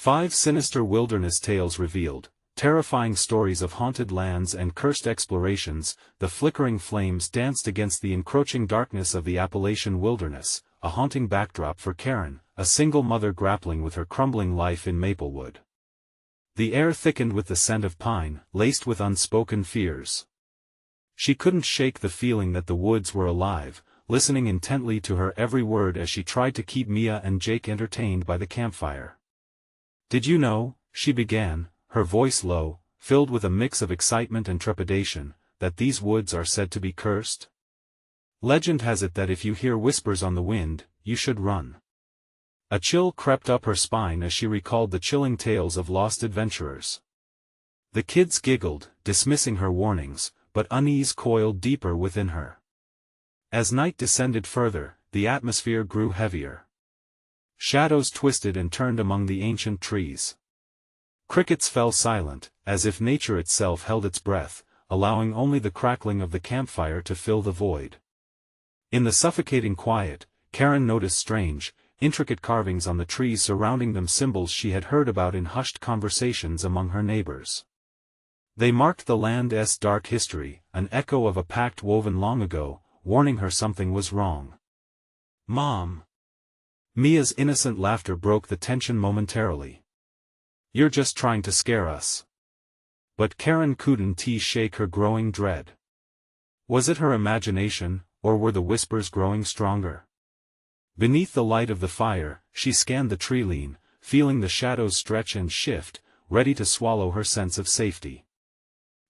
5 Sinister Wilderness Tales Revealed, terrifying stories of haunted lands and cursed explorations. The flickering flames danced against the encroaching darkness of the Appalachian wilderness, a haunting backdrop for Karen, a single mother grappling with her crumbling life in Maplewood. The air thickened with the scent of pine, laced with unspoken fears. She couldn't shake the feeling that the woods were alive, listening intently to her every word as she tried to keep Mia and Jake entertained by the campfire. "Did you know," she began, her voice low, filled with a mix of excitement and trepidation, "that these woods are said to be cursed? Legend has it that if you hear whispers on the wind, you should run." A chill crept up her spine as she recalled the chilling tales of lost adventurers. The kids giggled, dismissing her warnings, but unease coiled deeper within her. As night descended further, the atmosphere grew heavier. Shadows twisted and turned among the ancient trees. Crickets fell silent, as if nature itself held its breath, allowing only the crackling of the campfire to fill the void. In the suffocating quiet, Karen noticed strange, intricate carvings on the trees surrounding them, symbols she had heard about in hushed conversations among her neighbors. They marked the land's dark history, an echo of a pact woven long ago, warning her something was wrong. "Mom!" Mia's innocent laughter broke the tension momentarily. "You're just trying to scare us." But Karen couldn't shake her growing dread. Was it her imagination, or were the whispers growing stronger? Beneath the light of the fire, she scanned the tree-line, feeling the shadows stretch and shift, ready to swallow her sense of safety.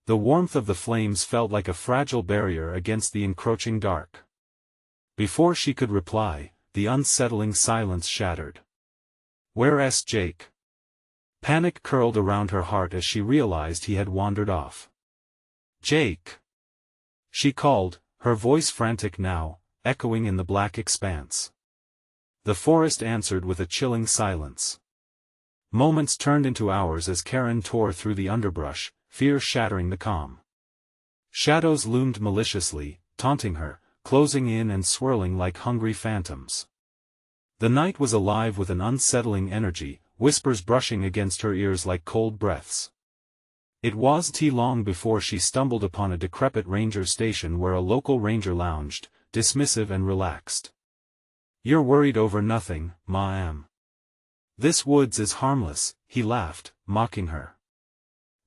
The warmth of the flames felt like a fragile barrier against the encroaching dark. Before she could reply, the unsettling silence shattered. "Where's Jake?" Panic curled around her heart as she realized he had wandered off. "Jake!" she called, her voice frantic now, echoing in the black expanse. The forest answered with a chilling silence. Moments turned into hours as Karen tore through the underbrush, fear shattering the calm. Shadows loomed maliciously, taunting her, closing in and swirling like hungry phantoms. The night was alive with an unsettling energy, whispers brushing against her ears like cold breaths. It wasn't long before she stumbled upon a decrepit ranger station where a local ranger lounged, dismissive and relaxed. "You're worried over nothing, ma'am. This woods is harmless," he laughed, mocking her.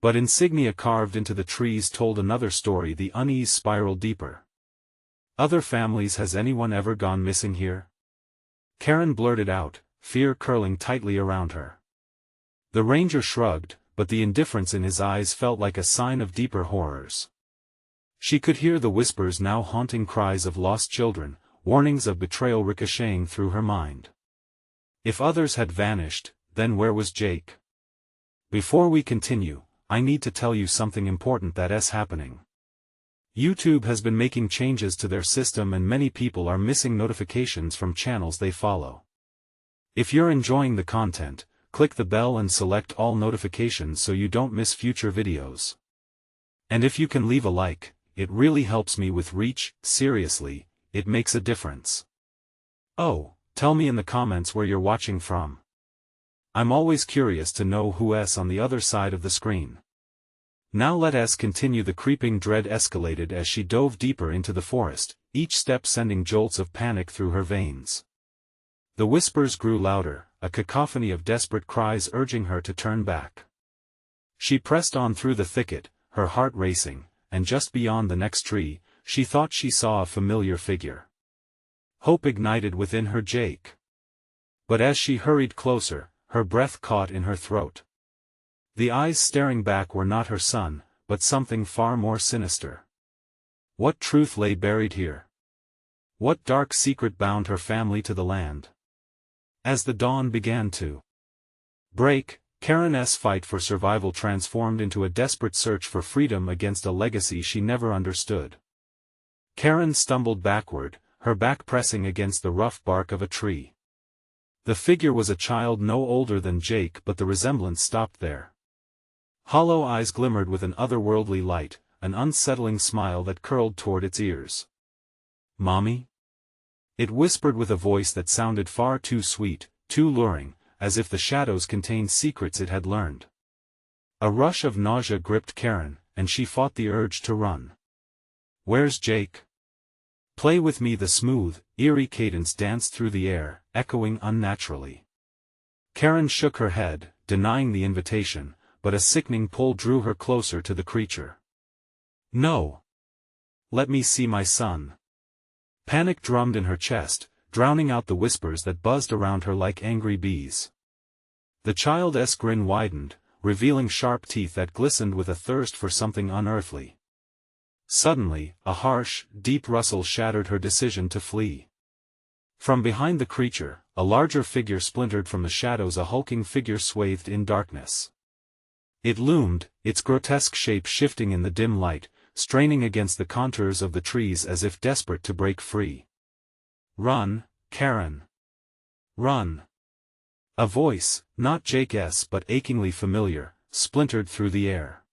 But insignia carved into the trees told another story. The unease spiraled deeper. "Other families, has anyone ever gone missing here?" Karen blurted out, fear curling tightly around her. The ranger shrugged, but the indifference in his eyes felt like a sign of deeper horrors. She could hear the whispers now, haunting cries of lost children, warnings of betrayal ricocheting through her mind. If others had vanished, then where was Jake? "Before we continue, I need to tell you something important that's happening. YouTube has been making changes to their system and many people are missing notifications from channels they follow. If you're enjoying the content, click the bell and select all notifications so you don't miss future videos. And if you can leave a like, it really helps me with reach. Seriously, it makes a difference. Oh, tell me in the comments where you're watching from. I'm always curious to know who's on the other side of the screen. Now let us continue. The creeping dread escalated as she dove deeper into the forest, each step sending jolts of panic through her veins. The whispers grew louder, a cacophony of desperate cries urging her to turn back. She pressed on through the thicket, her heart racing, and just beyond the next tree, she thought she saw a familiar figure. Hope ignited within her. Jake. But as she hurried closer, her breath caught in her throat. The eyes staring back were not her son, but something far more sinister. What truth lay buried here? What dark secret bound her family to the land? As the dawn began to break, Karen's fight for survival transformed into a desperate search for freedom against a legacy she never understood. Karen stumbled backward, her back pressing against the rough bark of a tree. The figure was a child no older than Jake, but the resemblance stopped there. Hollow eyes glimmered with an otherworldly light, an unsettling smile that curled toward its ears. "Mommy?" It whispered with a voice that sounded far too sweet, too luring, as if the shadows contained secrets it had learned. A rush of nausea gripped Karen, and she fought the urge to run. "Where's Jake? Play with me." The smooth, eerie cadence danced through the air, echoing unnaturally. Karen shook her head, denying the invitation, but a sickening pull drew her closer to the creature. "No! Let me see my son." Panic drummed in her chest, drowning out the whispers that buzzed around her like angry bees. The child's grin widened, revealing sharp teeth that glistened with a thirst for something unearthly. Suddenly, a harsh, deep rustle shattered her decision to flee. From behind the creature, a larger figure splintered from the shadows, a hulking figure swathed in darkness. It loomed, its grotesque shape shifting in the dim light, straining against the contours of the trees as if desperate to break free. "Run, Karen! Run!" A voice, not Jake's but achingly familiar, splintered through the air.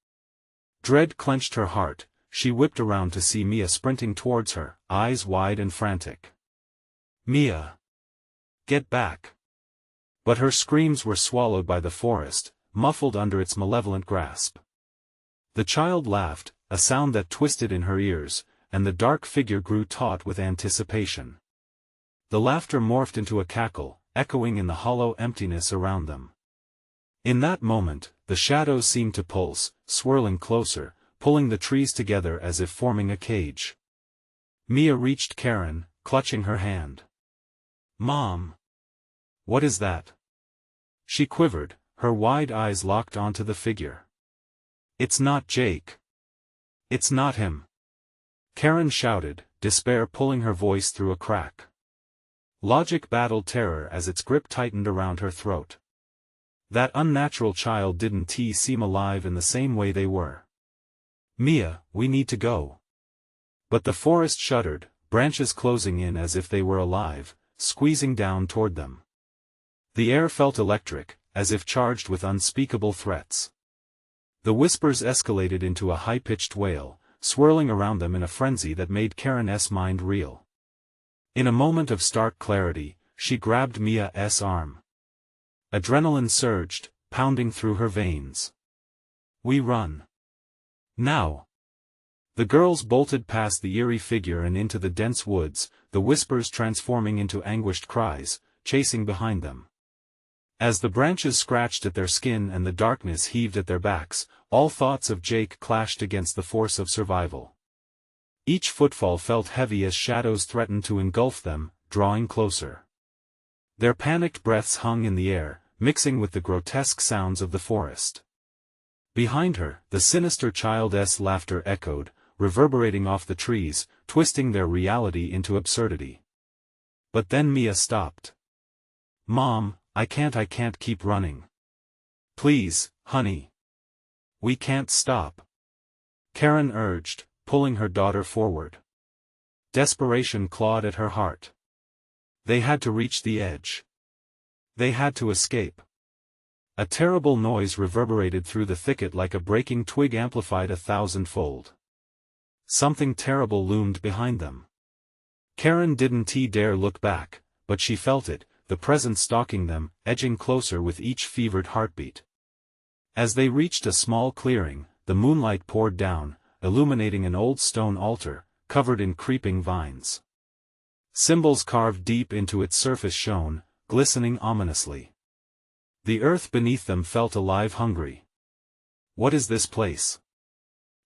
Dread clenched her heart. She whipped around to see Mia sprinting towards her, eyes wide and frantic. "Mia! Get back!" But her screams were swallowed by the forest, muffled under its malevolent grasp. The child laughed, a sound that twisted in her ears, and the dark figure grew taut with anticipation. The laughter morphed into a cackle, echoing in the hollow emptiness around them. In that moment, the shadows seemed to pulse, swirling closer, pulling the trees together as if forming a cage. Mia reached Karen, clutching her hand. "Mom! What is that?" She quivered, her wide eyes locked onto the figure. "It's not Jake. It's not him!" Karen shouted, despair pulling her voice through a crack. Logic battled terror as its grip tightened around her throat. That unnatural child didn't seem alive in the same way they were. "Mia, we need to go." But the forest shuddered, branches closing in as if they were alive, squeezing down toward them. The air felt electric, as if charged with unspeakable threats. The whispers escalated into a high-pitched wail, swirling around them in a frenzy that made Karen's mind reel. In a moment of stark clarity, she grabbed Mia's arm. Adrenaline surged, pounding through her veins. "We run. Now!" The girls bolted past the eerie figure and into the dense woods, the whispers transforming into anguished cries, chasing behind them. As the branches scratched at their skin and the darkness heaved at their backs, all thoughts of Jake clashed against the force of survival. Each footfall felt heavy as shadows threatened to engulf them, drawing closer. Their panicked breaths hung in the air, mixing with the grotesque sounds of the forest. Behind her, the sinister child's laughter echoed, reverberating off the trees, twisting their reality into absurdity. But then Mia stopped. "Mom, I can't keep running. Please, honey. We can't stop," Karen urged, pulling her daughter forward. Desperation clawed at her heart. They had to reach the edge. They had to escape. A terrible noise reverberated through the thicket like a breaking twig amplified 1,000-fold. Something terrible loomed behind them. Karen didn't dare look back, but she felt it, the presence stalking them, edging closer with each fevered heartbeat. As they reached a small clearing, the moonlight poured down, illuminating an old stone altar, covered in creeping vines. Symbols carved deep into its surface shone, glistening ominously. The earth beneath them felt alive, hungry. "What is this place?"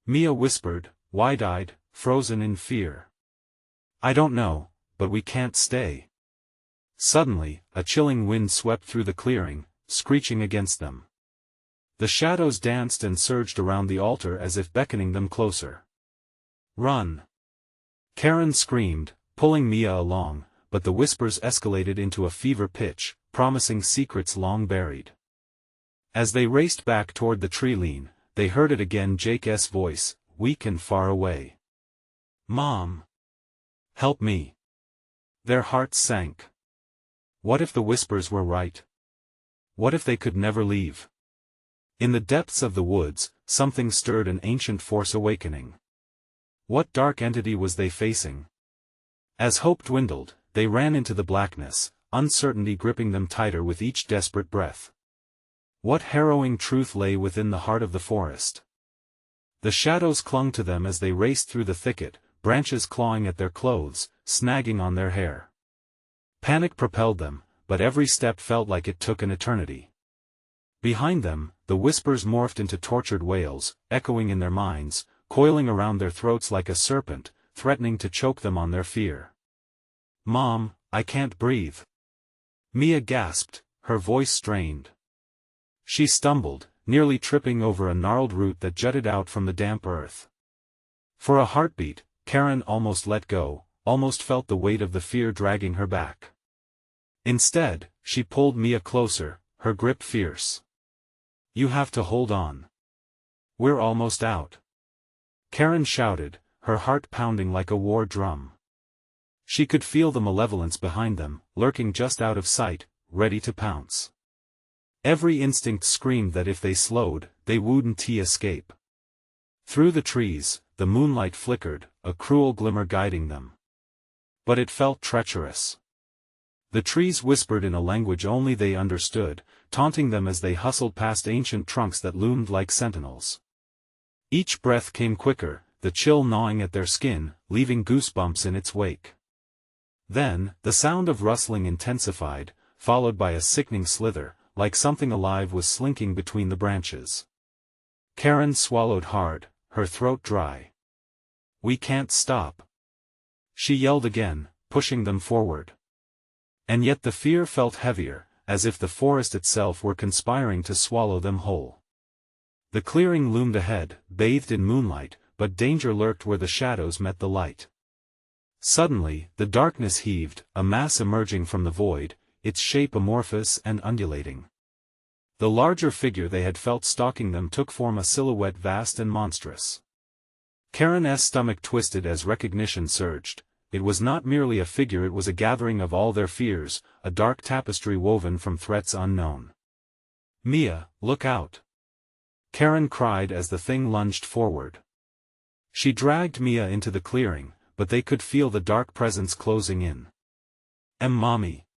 Mia whispered, wide-eyed, frozen in fear. "I don't know, but we can't stay." Suddenly, a chilling wind swept through the clearing, screeching against them. The shadows danced and surged around the altar as if beckoning them closer. "Run!" Karen screamed, pulling Mia along, but the whispers escalated into a fever pitch, promising secrets long buried. As they raced back toward the tree line, they heard it again, Jake's voice, weak and far away. "Mom! Help me!" Their hearts sank. What if the whispers were right? What if they could never leave? In the depths of the woods, something stirred, an ancient force awakening. What dark entity was they facing? As hope dwindled, they ran into the blackness, uncertainty gripping them tighter with each desperate breath. What harrowing truth lay within the heart of the forest? The shadows clung to them as they raced through the thicket, branches clawing at their clothes, snagging on their hair. Panic propelled them, but every step felt like it took an eternity. Behind them, the whispers morphed into tortured wails, echoing in their minds, coiling around their throats like a serpent, threatening to choke them on their fear. "Mom, I can't breathe." Mia gasped, her voice strained. She stumbled, nearly tripping over a gnarled root that jutted out from the damp earth. For a heartbeat, Karen almost let go, almost felt the weight of the fear dragging her back. Instead, she pulled Mia closer, her grip fierce. "You have to hold on. We're almost out." Karen shouted, her heart pounding like a war drum. She could feel the malevolence behind them, lurking just out of sight, ready to pounce. Every instinct screamed that if they slowed, they wouldn't escape. Through the trees, the moonlight flickered, a cruel glimmer guiding them. But it felt treacherous. The trees whispered in a language only they understood, taunting them as they hustled past ancient trunks that loomed like sentinels. Each breath came quicker, the chill gnawing at their skin, leaving goosebumps in its wake. Then, the sound of rustling intensified, followed by a sickening slither, like something alive was slinking between the branches. Karen swallowed hard, her throat dry. "We can't stop," she yelled again, pushing them forward. And yet the fear felt heavier, as if the forest itself were conspiring to swallow them whole. The clearing loomed ahead, bathed in moonlight, but danger lurked where the shadows met the light. Suddenly, the darkness heaved, a mass emerging from the void, its shape amorphous and undulating. The larger figure they had felt stalking them took form, a silhouette vast and monstrous. Karen's stomach twisted as recognition surged. It was not merely a figure, it was a gathering of all their fears, a dark tapestry woven from threats unknown. "Mia, look out!" Karen cried as the thing lunged forward. She dragged Mia into the clearing, but they could feel the dark presence closing in. Mommy!"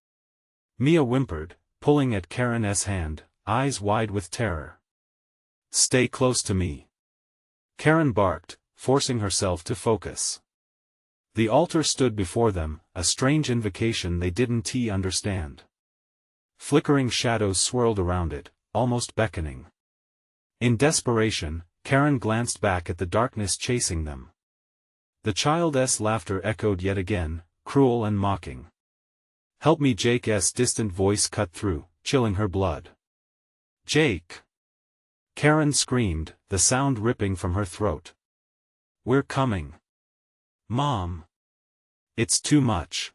Mia whimpered, pulling at Karen's hand, eyes wide with terror. "Stay close to me," Karen barked, forcing herself to focus. The altar stood before them, a strange invocation they didn't understand. Flickering shadows swirled around it, almost beckoning. In desperation, Karen glanced back at the darkness chasing them. The child's laughter echoed yet again, cruel and mocking. "Help me!" Jake's distant voice cut through, chilling her blood. "Jake!" Karen screamed, the sound ripping from her throat. "We're coming. Mom! It's too much!"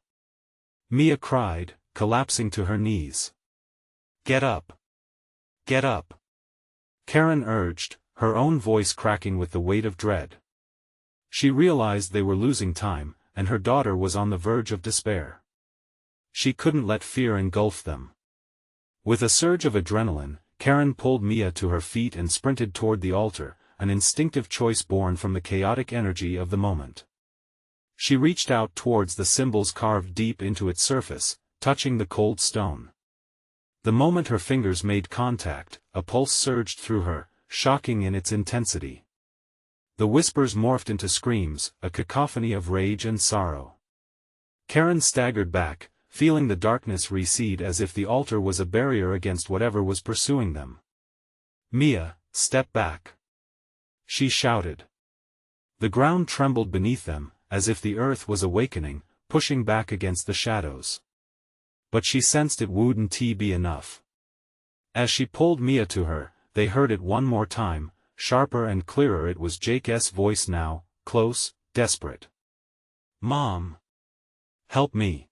Mia cried, collapsing to her knees. "Get up! Get up!" Karen urged, her own voice cracking with the weight of dread. She realized they were losing time, and her daughter was on the verge of despair. She couldn't let fear engulf them. With a surge of adrenaline, Karen pulled Mia to her feet and sprinted toward the altar, an instinctive choice born from the chaotic energy of the moment. She reached out towards the symbols carved deep into its surface, touching the cold stone. The moment her fingers made contact, a pulse surged through her, shocking in its intensity. The whispers morphed into screams, a cacophony of rage and sorrow. Karen staggered back, feeling the darkness recede as if the altar was a barrier against whatever was pursuing them. "Mia, step back!" she shouted. The ground trembled beneath them, as if the earth was awakening, pushing back against the shadows. But she sensed it wouldn't be enough. As she pulled Mia to her, they heard it one more time, sharper and clearer. It was Jake's voice now, close, desperate. "Mom! Help me!"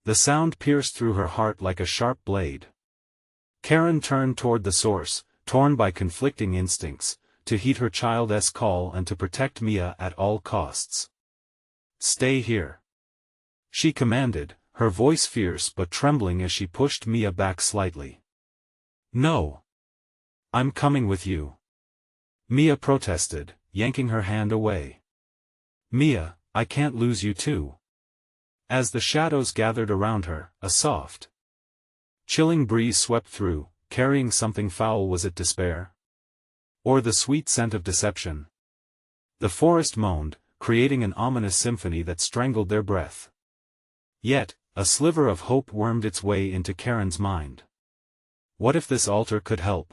The sound pierced through her heart like a sharp blade. Karen turned toward the source, torn by conflicting instincts, to heed her child's call and to protect Mia at all costs. "Stay here," she commanded, her voice fierce but trembling as she pushed Mia back slightly. "No. I'm coming with you," Mia protested, yanking her hand away. "Mia, I can't lose you too." As the shadows gathered around her, a soft, chilling breeze swept through, carrying something foul. Was it despair? Or the sweet scent of deception? The forest moaned, creating an ominous symphony that strangled their breath. Yet, a sliver of hope wormed its way into Karen's mind. What if this altar could help?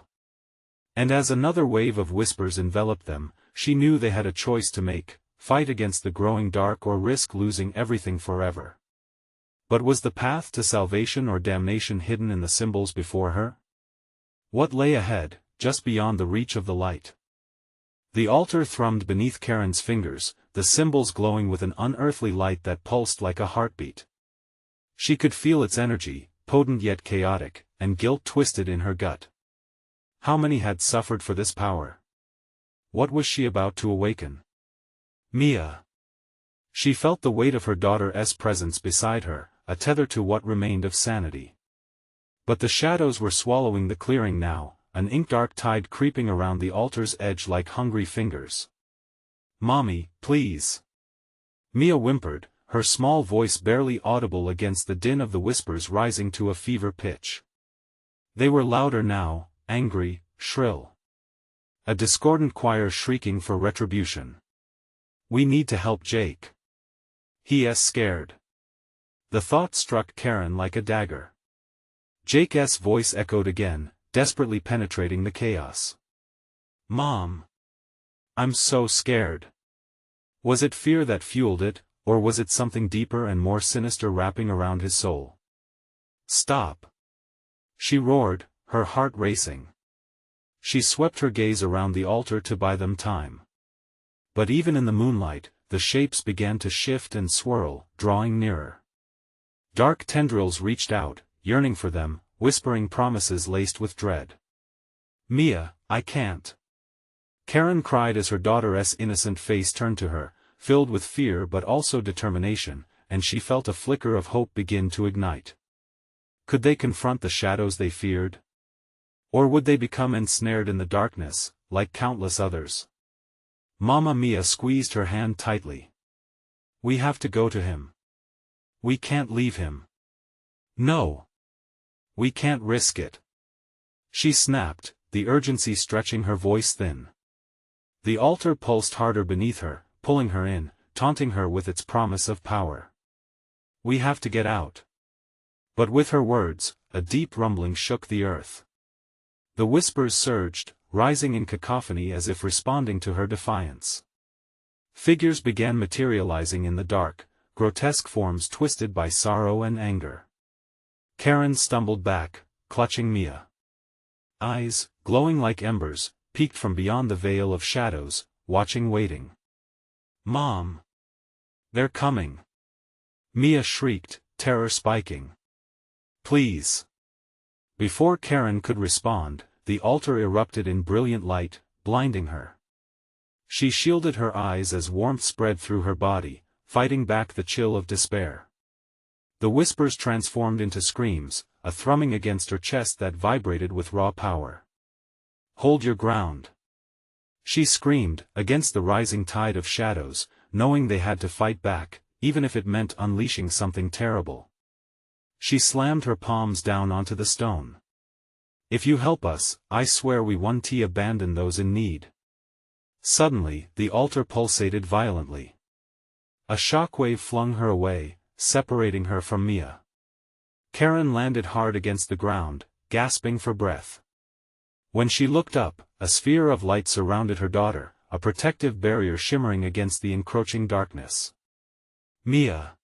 And as another wave of whispers enveloped them, she knew they had a choice to make: fight against the growing dark or risk losing everything forever. But was the path to salvation or damnation hidden in the symbols before her? What lay ahead, just beyond the reach of the light? The altar thrummed beneath Karen's fingers, the symbols glowing with an unearthly light that pulsed like a heartbeat. She could feel its energy, potent yet chaotic, and guilt twisted in her gut. How many had suffered for this power? What was she about to awaken? Mia. She felt the weight of her daughter's presence beside her, a tether to what remained of sanity. But the shadows were swallowing the clearing now, an ink-dark tide creeping around the altar's edge like hungry fingers. "Mommy, please." Mia whimpered, her small voice barely audible against the din of the whispers rising to a fever pitch. They were louder now, angry, shrill. A discordant choir shrieking for retribution. "We need to help Jake. He's scared." The thought struck Karen like a dagger. Jake's voice echoed again, desperately penetrating the chaos. "Mom. I'm so scared." Was it fear that fueled it, or was it something deeper and more sinister wrapping around his soul? "Stop!" she roared, her heart racing. She swept her gaze around the altar to buy them time. But even in the moonlight, the shapes began to shift and swirl, drawing nearer. Dark tendrils reached out, yearning for them, whispering promises laced with dread. "Mia, I can't!" Karen cried as her daughter's innocent face turned to her, filled with fear but also determination, and she felt a flicker of hope begin to ignite. Could they confront the shadows they feared? Or would they become ensnared in the darkness, like countless others? Mama Mia squeezed her hand tightly. "We have to go to him. We can't leave him. No. We can't risk it." She snapped, the urgency stretching her voice thin. The altar pulsed harder beneath her, pulling her in, taunting her with its promise of power. "We have to get out." But with her words, a deep rumbling shook the earth. The whispers surged, rising in cacophony as if responding to her defiance. Figures began materializing in the dark, grotesque forms twisted by sorrow and anger. Karen stumbled back, clutching Mia. Eyes, glowing like embers, peeked from beyond the veil of shadows, watching, waiting. "Mom! They're coming!" Mia shrieked, terror spiking. "Please!" Before Karen could respond, the altar erupted in brilliant light, blinding her. She shielded her eyes as warmth spread through her body, fighting back the chill of despair. The whispers transformed into screams, a thrumming against her chest that vibrated with raw power. "Hold your ground!" she screamed, against the rising tide of shadows, knowing they had to fight back, even if it meant unleashing something terrible. She slammed her palms down onto the stone. "If you help us, I swear we won't abandon those in need." Suddenly, the altar pulsated violently. A shockwave flung her away, separating her from Mia. Karen landed hard against the ground, gasping for breath. When she looked up, a sphere of light surrounded her daughter, a protective barrier shimmering against the encroaching darkness. "Mia!"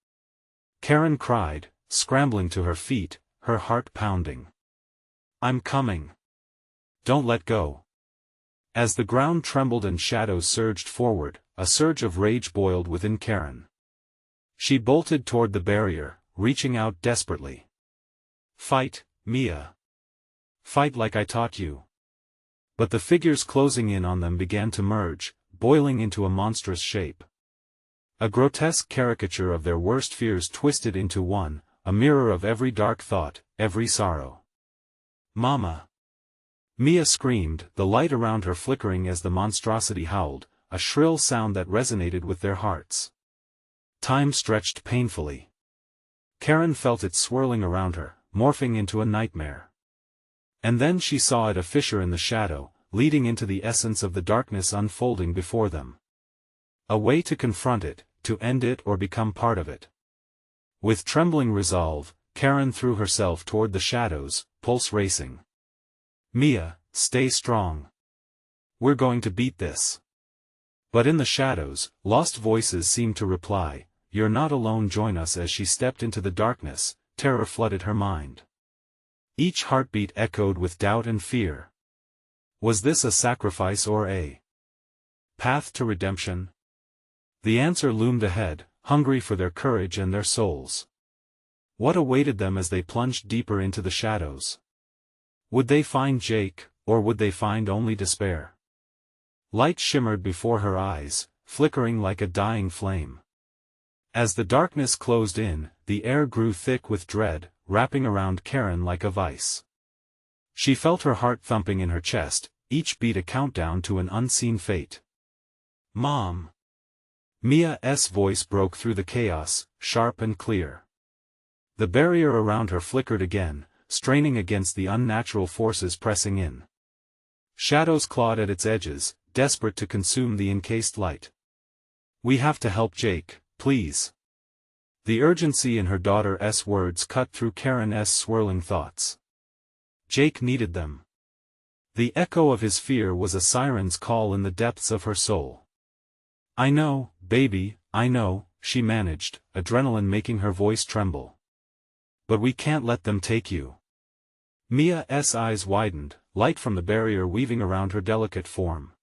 Karen cried, scrambling to her feet, her heart pounding. "I'm coming. Don't let go." As the ground trembled and shadows surged forward, a surge of rage boiled within Karen. She bolted toward the barrier, reaching out desperately. "Fight, Mia. Fight like I taught you." But the figures closing in on them began to merge, boiling into a monstrous shape. A grotesque caricature of their worst fears twisted into one, a mirror of every dark thought, every sorrow. "Mama!" Mia screamed, the light around her flickering as the monstrosity howled, a shrill sound that resonated with their hearts. Time stretched painfully. Karen felt it swirling around her, morphing into a nightmare. And then she saw it, a fissure in the shadow, leading into the essence of the darkness unfolding before them. A way to confront it, to end it or become part of it. With trembling resolve, Karen threw herself toward the shadows, pulse racing. Mia, stay strong. We're going to beat this. But in the shadows, lost voices seemed to reply, "You're not alone, join us." As she stepped into the darkness, terror flooded her mind. Each heartbeat echoed with doubt and fear. Was this a sacrifice or a path to redemption? The answer loomed ahead, hungry for their courage and their souls. What awaited them as they plunged deeper into the shadows? Would they find Jake, or would they find only despair? Light shimmered before her eyes, flickering like a dying flame. As the darkness closed in, the air grew thick with dread, wrapping around Karen like a vice. She felt her heart thumping in her chest, each beat a countdown to an unseen fate. "Mom!" Mia's voice broke through the chaos, sharp and clear. The barrier around her flickered again, straining against the unnatural forces pressing in. Shadows clawed at its edges, desperate to consume the encased light. "We have to help Jake, please." The urgency in her daughter's words cut through Karen's swirling thoughts. Jake needed them. The echo of his fear was a siren's call in the depths of her soul. "I know, baby, I know," she managed, adrenaline making her voice tremble. "But we can't let them take you." Mia's eyes widened, light from the barrier weaving around her delicate form.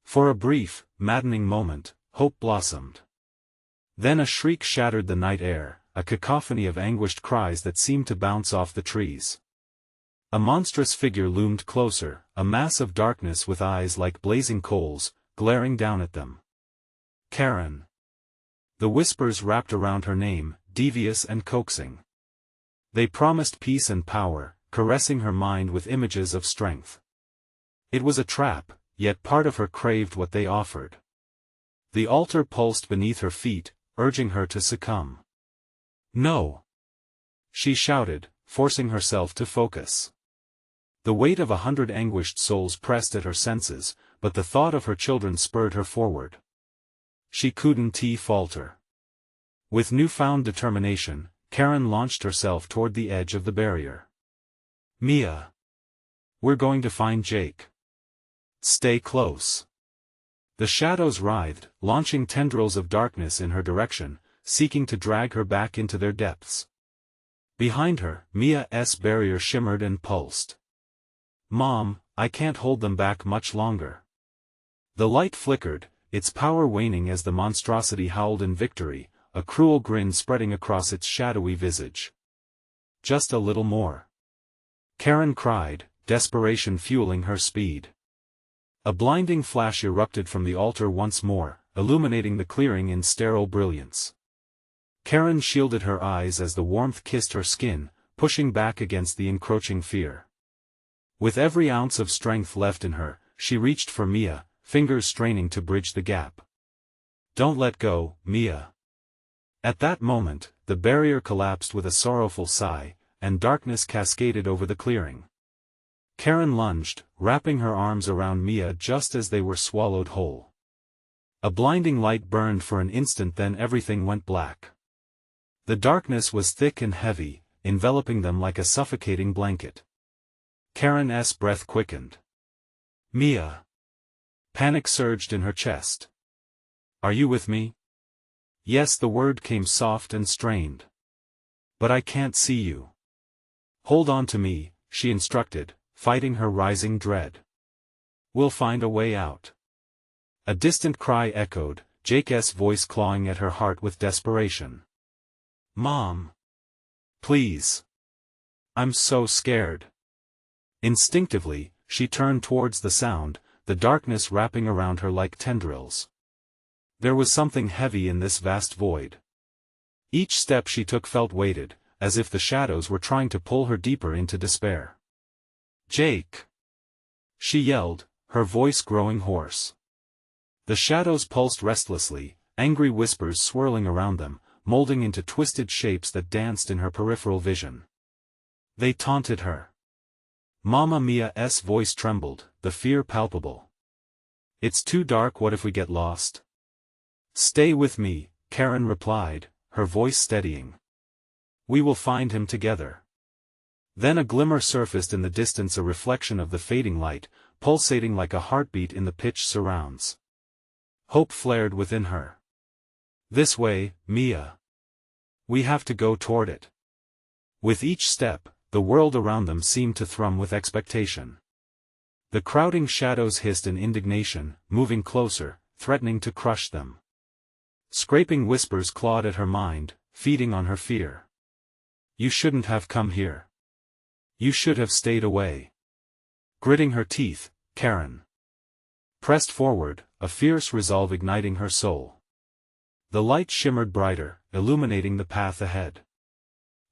For a brief, maddening moment, hope blossomed. Then a shriek shattered the night air, a cacophony of anguished cries that seemed to bounce off the trees. A monstrous figure loomed closer, a mass of darkness with eyes like blazing coals, glaring down at them. "Karen." The whispers wrapped around her name, devious and coaxing. They promised peace and power, caressing her mind with images of strength. It was a trap, yet part of her craved what they offered. The altar pulsed beneath her feet, urging her to succumb. "No!" she shouted, forcing herself to focus. The weight of 100 anguished souls pressed at her senses, but the thought of her children spurred her forward. She couldn't falter. With newfound determination, Karen launched herself toward the edge of the barrier. "Mia. We're going to find Jake. Stay close." The shadows writhed, launching tendrils of darkness in her direction, seeking to drag her back into their depths. Behind her, Mia's barrier shimmered and pulsed. "Mom, I can't hold them back much longer." The light flickered, its power waning as the monstrosity howled in victory, a cruel grin spreading across its shadowy visage. "Just a little more," Karen cried, desperation fueling her speed. A blinding flash erupted from the altar once more, illuminating the clearing in sterile brilliance. Karen shielded her eyes as the warmth kissed her skin, pushing back against the encroaching fear. With every ounce of strength left in her, she reached for Mia, fingers straining to bridge the gap. "Don't let go, Mia." At that moment, the barrier collapsed with a sorrowful sigh, and darkness cascaded over the clearing. Karen lunged, wrapping her arms around Mia just as they were swallowed whole. A blinding light burned for an instant, then everything went black. The darkness was thick and heavy, enveloping them like a suffocating blanket. Karen's breath quickened. "Mia." Panic surged in her chest. "Are you with me?" Yes, the word came soft and strained. "But I can't see you." "Hold on to me," she instructed, fighting her rising dread. "We'll find a way out." A distant cry echoed, Jake's voice clawing at her heart with desperation. "Mom. Please. I'm so scared." Instinctively, she turned towards the sound, the darkness wrapping around her like tendrils. There was something heavy in this vast void. Each step she took felt weighted, as if the shadows were trying to pull her deeper into despair. "Jake!" she yelled, her voice growing hoarse. The shadows pulsed restlessly, angry whispers swirling around them, molding into twisted shapes that danced in her peripheral vision. They taunted her. Mama Mia's voice trembled, the fear palpable. "It's too dark, what if we get lost?" "Stay with me," Karen replied, her voice steadying. "We will find him together." Then a glimmer surfaced in the distance, a reflection of the fading light, pulsating like a heartbeat in the pitched surrounds. Hope flared within her. "This way, Mia. We have to go toward it." With each step, the world around them seemed to thrum with expectation. The crowding shadows hissed in indignation, moving closer, threatening to crush them. Scraping whispers clawed at her mind, feeding on her fear. "You shouldn't have come here. You should have stayed away." Gritting her teeth, Karen pressed forward, a fierce resolve igniting her soul. The light shimmered brighter, illuminating the path ahead.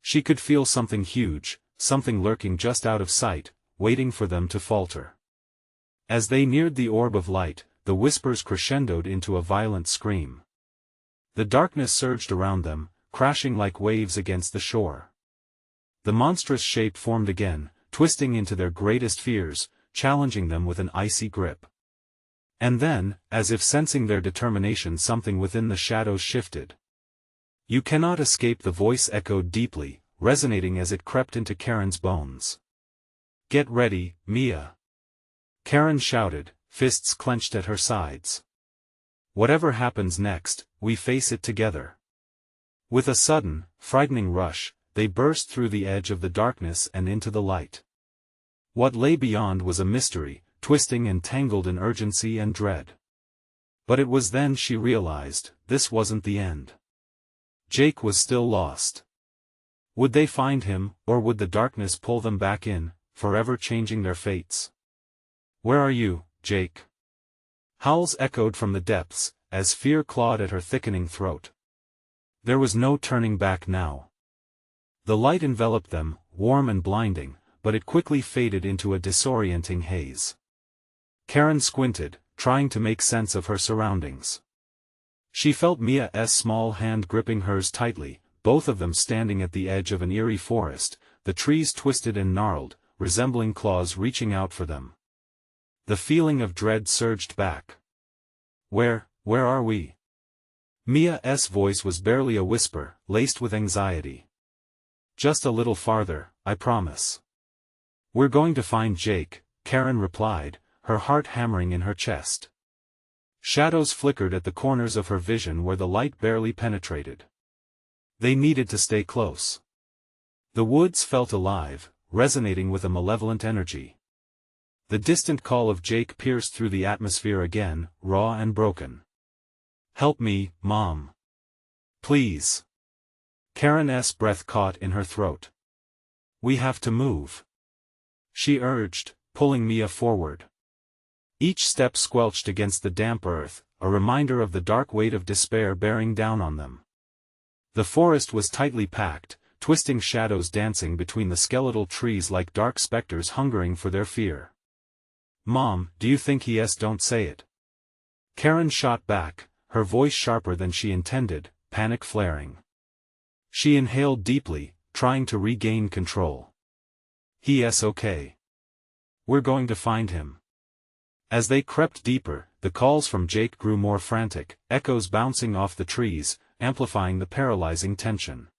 She could feel something huge, something lurking just out of sight, waiting for them to falter. As they neared the orb of light, the whispers crescendoed into a violent scream. The darkness surged around them, crashing like waves against the shore. The monstrous shape formed again, twisting into their greatest fears, challenging them with an icy grip. And then, as if sensing their determination, something within the shadows shifted. "You cannot escape," the voice echoed deeply, resonating as it crept into Karen's bones. "Get ready, Mia," Karen shouted, fists clenched at her sides. "Whatever happens next, we face it together." With a sudden, frightening rush, they burst through the edge of the darkness and into the light. What lay beyond was a mystery, twisting and tangled in urgency and dread. But it was then she realized, this wasn't the end. Jake was still lost. Would they find him, or would the darkness pull them back in, forever changing their fates? "Where are you, Jake?" Howls echoed from the depths, as fear clawed at her thickening throat. There was no turning back now. The light enveloped them, warm and blinding, but it quickly faded into a disorienting haze. Karen squinted, trying to make sense of her surroundings. She felt Mia's small hand gripping hers tightly, both of them standing at the edge of an eerie forest, the trees twisted and gnarled, resembling claws reaching out for them. The feeling of dread surged back. Where are we?" Mia's voice was barely a whisper, laced with anxiety. "Just a little farther, I promise." "We're going to find Jake," Karen replied, her heart hammering in her chest. Shadows flickered at the corners of her vision where the light barely penetrated. They needed to stay close. The woods felt alive, resonating with a malevolent energy. The distant call of Jake pierced through the atmosphere again, raw and broken. "Help me, Mom. Please." Karen's breath caught in her throat. "We have to move," she urged, pulling Mia forward. Each step squelched against the damp earth, a reminder of the dark weight of despair bearing down on them. The forest was tightly packed, twisting shadows dancing between the skeletal trees like dark specters hungering for their fear. "Mom, do you think don't say it?" Karen shot back, her voice sharper than she intended, panic flaring. She inhaled deeply, trying to regain control. "He's okay. We're going to find him." As they crept deeper, the calls from Jake grew more frantic, echoes bouncing off the trees, amplifying the paralyzing tension.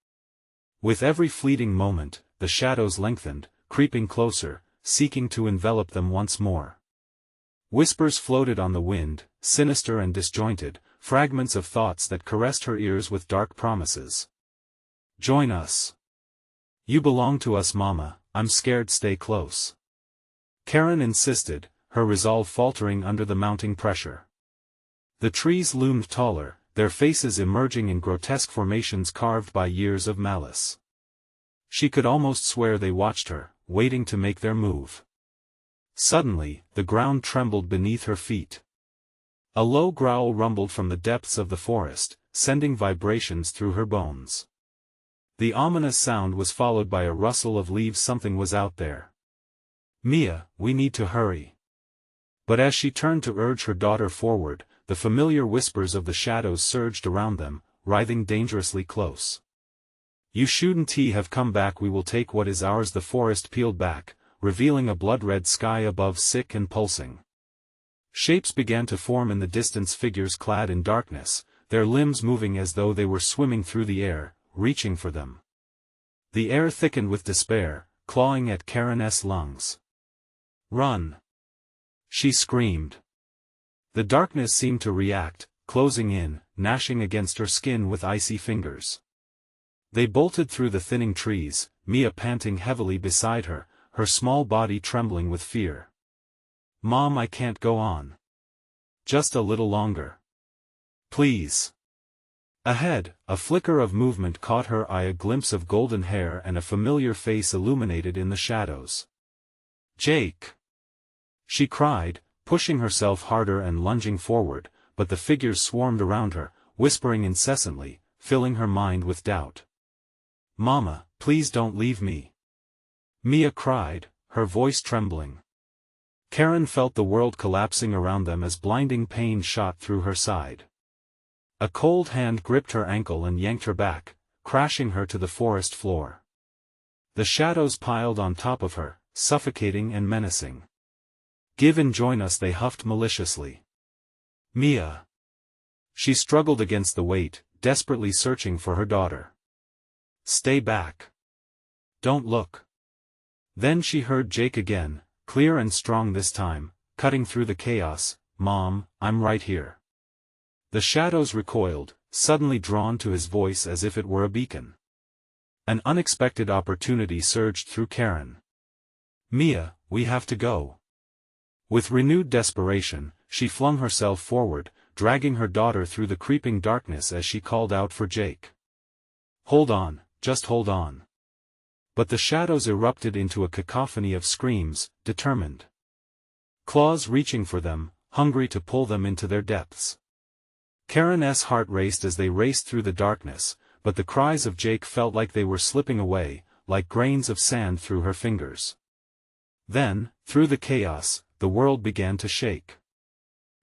With every fleeting moment, the shadows lengthened, creeping closer, seeking to envelop them once more. Whispers floated on the wind, sinister and disjointed, fragments of thoughts that caressed her ears with dark promises. "Join us. You belong to us, Mama, I'm scared, stay close." Karen insisted, her resolve faltering under the mounting pressure. The trees loomed taller, their faces emerging in grotesque formations carved by years of malice. She could almost swear they watched her, waiting to make their move. Suddenly, the ground trembled beneath her feet. A low growl rumbled from the depths of the forest, sending vibrations through her bones. The ominous sound was followed by a rustle of leaves. Something was out there. "Mia, we need to hurry." But as she turned to urge her daughter forward, the familiar whispers of the shadows surged around them, writhing dangerously close. "You shouldn't have come back. We will take what is ours." The forest peeled back, revealing a blood-red sky above, sick and pulsing. Shapes began to form in the distance, figures clad in darkness, their limbs moving as though they were swimming through the air, reaching for them. The air thickened with despair, clawing at Karen's lungs. "Run!" she screamed. The darkness seemed to react, closing in, gnashing against her skin with icy fingers. They bolted through the thinning trees, Mia panting heavily beside her, her small body trembling with fear. "Mom, I can't go on. Just a little longer. Please." Ahead, a flicker of movement caught her eye, a glimpse of golden hair and a familiar face illuminated in the shadows. "Jake!" she cried, pushing herself harder and lunging forward, but the figures swarmed around her, whispering incessantly, filling her mind with doubt. "Mama, please don't leave me," Mia cried, her voice trembling. Karen felt the world collapsing around them as blinding pain shot through her side. A cold hand gripped her ankle and yanked her back, crashing her to the forest floor. The shadows piled on top of her, suffocating and menacing. "Give and join us," they huffed maliciously. "Mia." She struggled against the weight, desperately searching for her daughter. "Stay back. Don't look." Then she heard Jake again, clear and strong this time, cutting through the chaos. "Mom, I'm right here." The shadows recoiled, suddenly drawn to his voice as if it were a beacon. An unexpected opportunity surged through Karen. "Mia, we have to go." With renewed desperation, she flung herself forward, dragging her daughter through the creeping darkness as she called out for Jake. "Hold on, just hold on." But the shadows erupted into a cacophony of screams, determined. Claws reaching for them, hungry to pull them into their depths. Karen's heart raced as they raced through the darkness, but the cries of Jake felt like they were slipping away, like grains of sand through her fingers. Then, through the chaos, the world began to shake.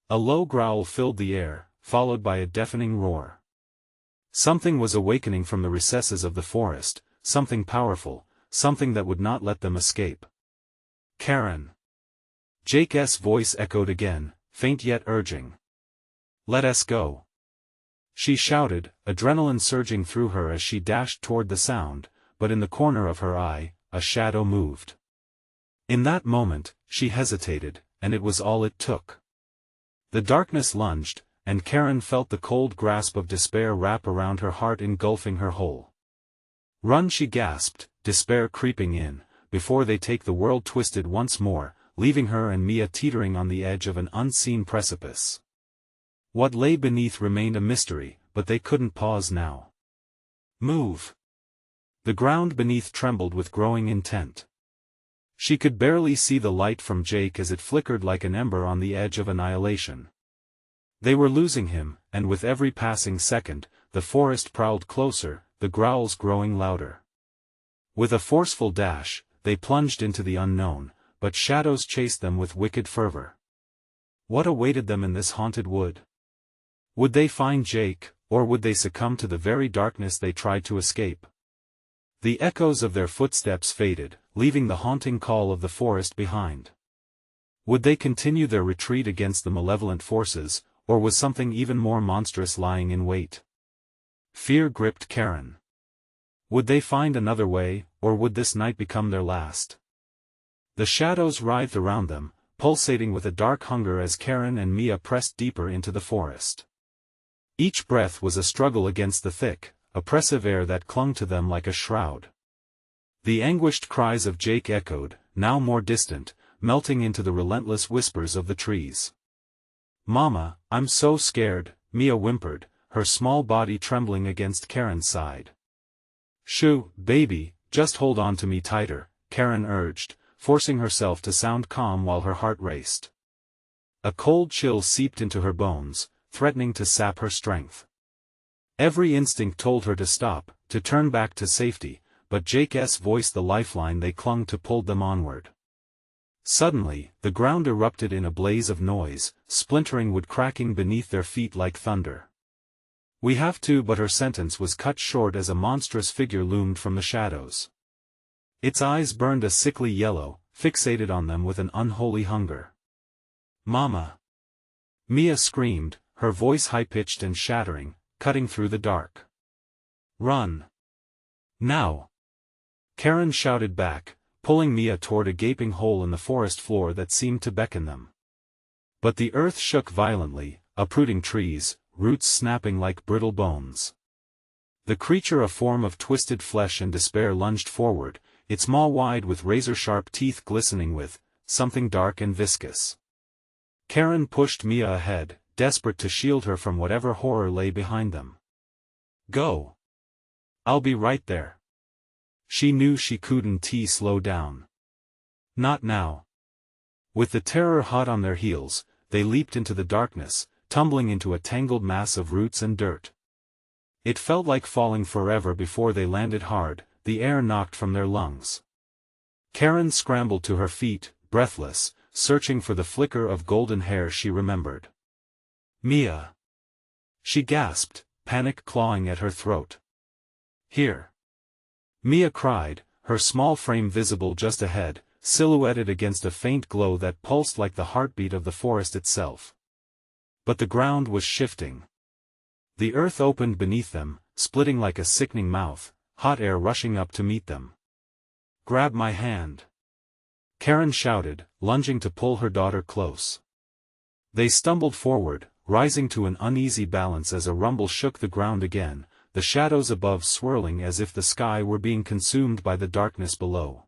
A low growl filled the air, followed by a deafening roar. Something was awakening from the recesses of the forest, something powerful, something that would not let them escape. "Karen!" Jake's voice echoed again, faint yet urging. "Let us go!" she shouted, adrenaline surging through her as she dashed toward the sound, but in the corner of her eye, a shadow moved. In that moment, she hesitated, and it was all it took. The darkness lunged, and Karen felt the cold grasp of despair wrap around her heart, engulfing her whole. "Run!" she gasped, despair creeping in, "before they take the world twisted once more, leaving her and Mia teetering on the edge of an unseen precipice." What lay beneath remained a mystery, but they couldn't pause now. "Move!" The ground beneath trembled with growing intent. She could barely see the light from Jake as it flickered like an ember on the edge of annihilation. They were losing him, and with every passing second, the forest prowled closer, the growls growing louder. With a forceful dash, they plunged into the unknown, but shadows chased them with wicked fervor. What awaited them in this haunted wood? Would they find Jake, or would they succumb to the very darkness they tried to escape? The echoes of their footsteps faded, leaving the haunting call of the forest behind. Would they continue their retreat against the malevolent forces, or was something even more monstrous lying in wait? Fear gripped Karen. Would they find another way, or would this night become their last? The shadows writhed around them, pulsating with a dark hunger as Karen and Mia pressed deeper into the forest. Each breath was a struggle against the thick, oppressive air that clung to them like a shroud. The anguished cries of Jake echoed, now more distant, melting into the relentless whispers of the trees. "Mama, I'm so scared," Mia whimpered, her small body trembling against Karen's side. "Shoo, baby, just hold on to me tighter," Karen urged, forcing herself to sound calm while her heart raced. A cold chill seeped into her bones, threatening to sap her strength. Every instinct told her to stop, to turn back to safety, but Jake's voice, the lifeline they clung to, pulled them onward. Suddenly, the ground erupted in a blaze of noise, splintering wood cracking beneath their feet like thunder. We have to, but her sentence was cut short as a monstrous figure loomed from the shadows. Its eyes burned a sickly yellow, fixated on them with an unholy hunger. "Mama!" Mia screamed, her voice high-pitched and shattering, cutting through the dark. "Run! Now!" Karen shouted back, pulling Mia toward a gaping hole in the forest floor that seemed to beckon them. But the earth shook violently, uprooting trees, roots snapping like brittle bones. The creature, a form of twisted flesh and despair, lunged forward, its maw wide with razor-sharp teeth glistening with something dark and viscous. Karen pushed Mia ahead, desperate to shield her from whatever horror lay behind them. "Go! I'll be right there." She knew she couldn't slow down. Not now. With the terror hot on their heels, they leaped into the darkness, tumbling into a tangled mass of roots and dirt. It felt like falling forever before they landed hard, the air knocked from their lungs. Karen scrambled to her feet, breathless, searching for the flicker of golden hair she remembered. "Mia!" she gasped, panic clawing at her throat. "Here!" Mia cried, her small frame visible just ahead, silhouetted against a faint glow that pulsed like the heartbeat of the forest itself. But the ground was shifting. The earth opened beneath them, splitting like a sickening mouth, hot air rushing up to meet them. "Grab my hand!" Karen shouted, lunging to pull her daughter close. They stumbled forward, rising to an uneasy balance as a rumble shook the ground again, the shadows above swirling as if the sky were being consumed by the darkness below.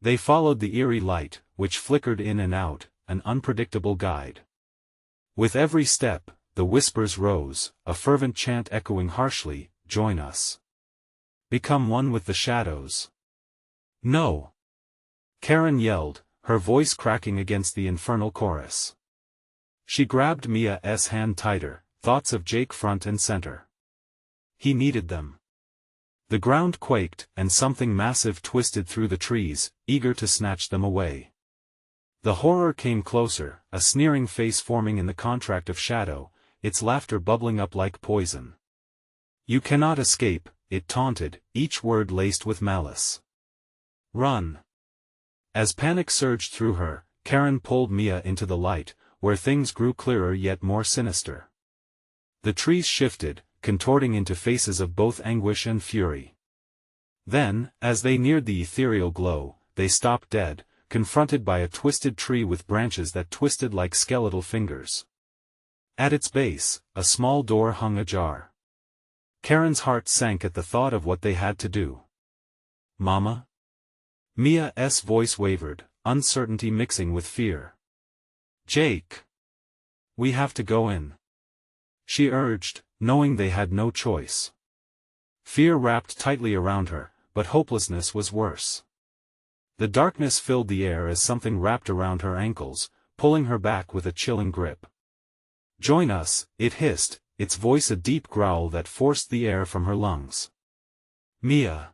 They followed the eerie light, which flickered in and out, an unpredictable guide. With every step, the whispers rose, a fervent chant echoing harshly, "Join us. Become one with the shadows." "No!" Karen yelled, her voice cracking against the infernal chorus. She grabbed Mia's hand tighter, thoughts of Jake front and center. He needed them. The ground quaked, and something massive twisted through the trees, eager to snatch them away. The horror came closer, a sneering face forming in the contract of shadow, its laughter bubbling up like poison. "You cannot escape," it taunted, each word laced with malice. "Run!" As panic surged through her, Karen pulled Mia into the light, where things grew clearer yet more sinister. The trees shifted, contorting into faces of both anguish and fury. Then, as they neared the ethereal glow, they stopped dead, confronted by a twisted tree with branches that twisted like skeletal fingers. At its base, a small door hung ajar. Karen's heart sank at the thought of what they had to do. "Mama?" Mia's voice wavered, uncertainty mixing with fear. "Jake! We have to go in," she urged, knowing they had no choice. Fear wrapped tightly around her, but hopelessness was worse. The darkness filled the air as something wrapped around her ankles, pulling her back with a chilling grip. "Join us," it hissed, its voice a deep growl that forced the air from her lungs. "Mia!"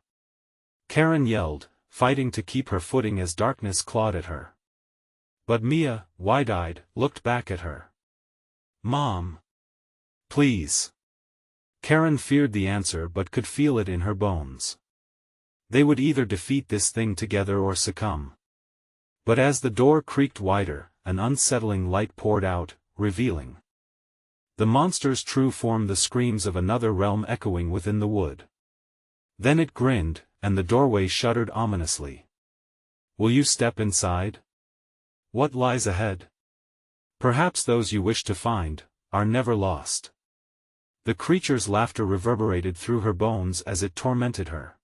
Karen yelled, fighting to keep her footing as darkness clawed at her. But Mia, wide-eyed, looked back at her. "Mom! Please!" Karen feared the answer but could feel it in her bones. They would either defeat this thing together or succumb. But as the door creaked wider, an unsettling light poured out, revealing the monster's true form, the screams of another realm echoing within the wood. Then it grinned, and the doorway shuddered ominously. "Will you step inside? What lies ahead? Perhaps those you wish to find are never lost." The creature's laughter reverberated through her bones as it tormented her.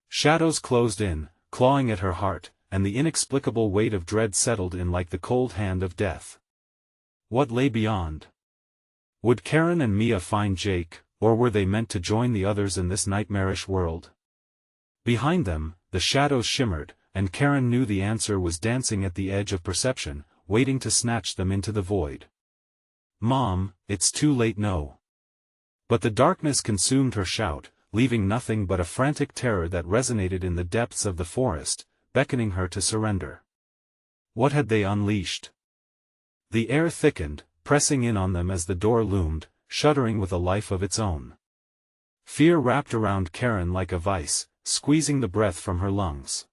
Shadows closed in, clawing at her heart, and the inexplicable weight of dread settled in like the cold hand of death. What lay beyond? Would Karen and Mia find Jake, or were they meant to join the others in this nightmarish world? Behind them, the shadows shimmered, and Karen knew the answer was dancing at the edge of perception, waiting to snatch them into the void. "Mom, it's too late, no." But the darkness consumed her shout, leaving nothing but a frantic terror that resonated in the depths of the forest, beckoning her to surrender. What had they unleashed? The air thickened, pressing in on them as the door loomed, shuddering with a life of its own. Fear wrapped around Karen like a vice, squeezing the breath from her lungs.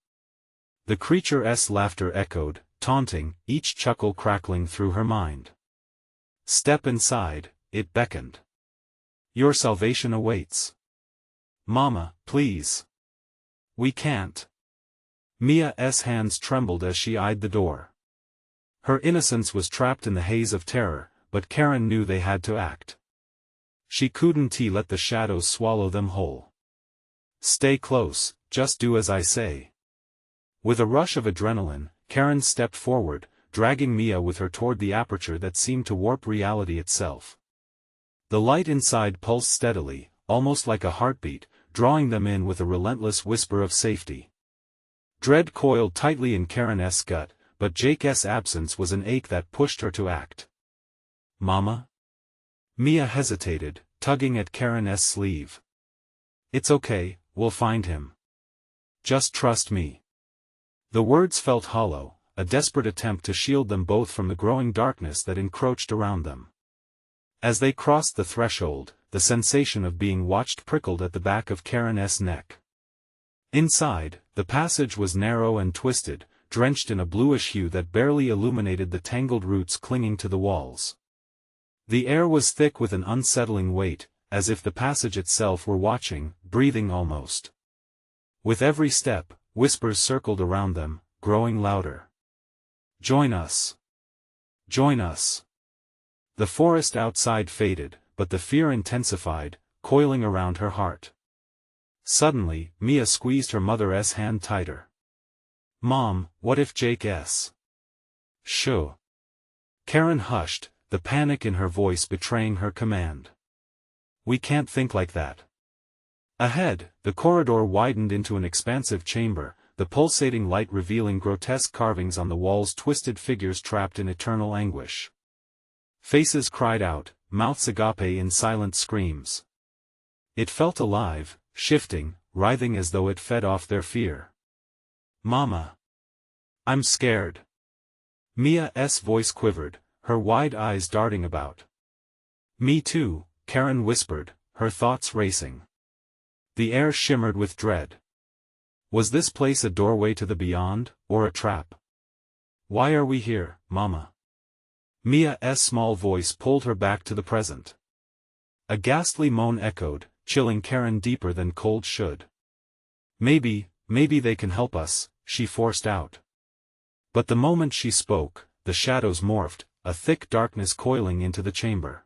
The creature's laughter echoed, taunting, each chuckle crackling through her mind. "Step inside," it beckoned. "Your salvation awaits." "Mama, please. We can't." Mia's hands trembled as she eyed the door. Her innocence was trapped in the haze of terror, but Karen knew they had to act. She couldn't let the shadows swallow them whole. "Stay close, just do as I say." With a rush of adrenaline, Karen stepped forward, dragging Mia with her toward the aperture that seemed to warp reality itself. The light inside pulsed steadily, almost like a heartbeat, drawing them in with a relentless whisper of safety. Dread coiled tightly in Karen's gut, but Jake's absence was an ache that pushed her to act. "Mama?" Mia hesitated, tugging at Karen's sleeve. "It's okay, we'll find him. Just trust me." The words felt hollow, a desperate attempt to shield them both from the growing darkness that encroached around them. As they crossed the threshold, the sensation of being watched prickled at the back of Karen's neck. Inside, the passage was narrow and twisted, drenched in a bluish hue that barely illuminated the tangled roots clinging to the walls. The air was thick with an unsettling weight, as if the passage itself were watching, breathing almost. With every step, whispers circled around them, growing louder. "Join us! Join us!" The forest outside faded, but the fear intensified, coiling around her heart. Suddenly, Mia squeezed her mother's hand tighter. "Mom, what if Jake's?" "Shoo." Karen hushed, the panic in her voice betraying her command. "We can't think like that." Ahead, the corridor widened into an expansive chamber, the pulsating light revealing grotesque carvings on the walls, twisted figures trapped in eternal anguish. Faces cried out, mouths agape in silent screams. It felt alive, shifting, writhing as though it fed off their fear. "Mama. I'm scared." Mia's voice quivered, her wide eyes darting about. "Me too," Karen whispered, her thoughts racing. The air shimmered with dread. Was this place a doorway to the beyond, or a trap? "Why are we here, Mama?" Mia's small voice pulled her back to the present. A ghastly moan echoed, chilling Karen deeper than cold should. Maybe they can help us," she forced out. But the moment she spoke, the shadows morphed, a thick darkness coiling into the chamber.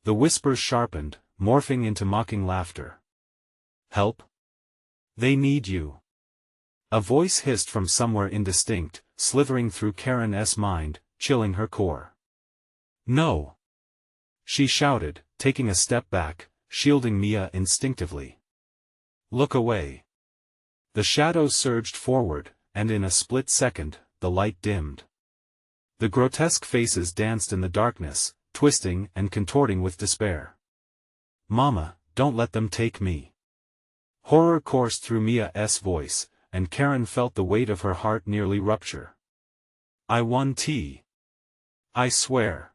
The whispers sharpened, morphing into mocking laughter. "Help? They need you." A voice hissed from somewhere indistinct, slithering through Karen's mind, chilling her core. "No!" she shouted, taking a step back, shielding Mia instinctively. "Look away." The shadows surged forward, and in a split second, the light dimmed. The grotesque faces danced in the darkness, twisting and contorting with despair. "Mama, don't let them take me." Horror coursed through Mia's voice, and Karen felt the weight of her heart nearly rupture. "I won't. I swear."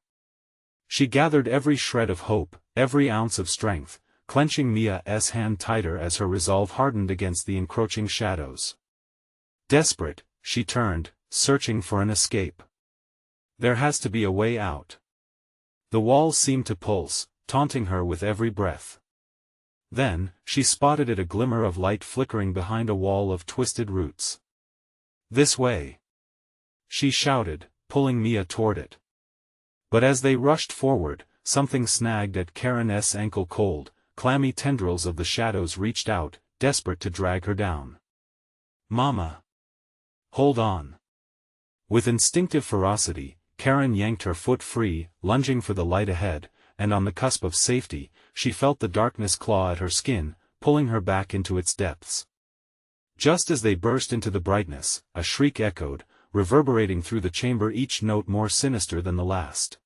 She gathered every shred of hope, every ounce of strength, clenching Mia's hand tighter as her resolve hardened against the encroaching shadows. Desperate, she turned, searching for an escape. There has to be a way out. The walls seemed to pulse, taunting her with every breath. Then, she spotted a glimmer of light flickering behind a wall of twisted roots. "This way!" she shouted, pulling Mia toward it. But as they rushed forward, something snagged at Karen's ankle. Cold, clammy tendrils of the shadows reached out, desperate to drag her down. "Mama! Hold on!" With instinctive ferocity, Karen yanked her foot free, lunging for the light ahead, and on the cusp of safety, she felt the darkness claw at her skin, pulling her back into its depths. Just as they burst into the brightness, a shriek echoed, reverberating through the chamber, each note more sinister than the last.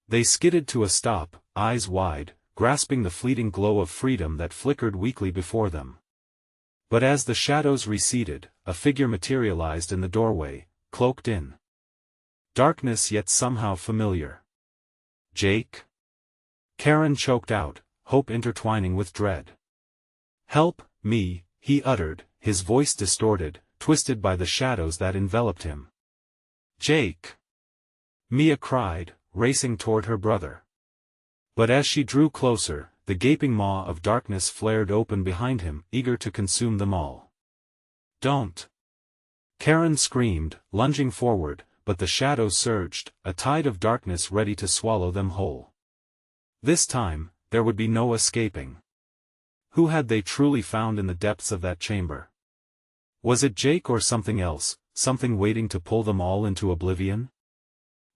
They skidded to a stop, eyes wide, grasping the fleeting glow of freedom that flickered weakly before them. But as the shadows receded, a figure materialized in the doorway, cloaked in darkness yet somehow familiar. "Jake?" Karen choked out, hope intertwining with dread. "Help me," he uttered, his voice distorted, twisted by the shadows that enveloped him. "Jake!" Mia cried, racing toward her brother. But as she drew closer, the gaping maw of darkness flared open behind him, eager to consume them all. "Don't!" Karen screamed, lunging forward, but the shadows surged, a tide of darkness ready to swallow them whole. This time, there would be no escaping. Who had they truly found in the depths of that chamber? Was it Jake or something else, something waiting to pull them all into oblivion?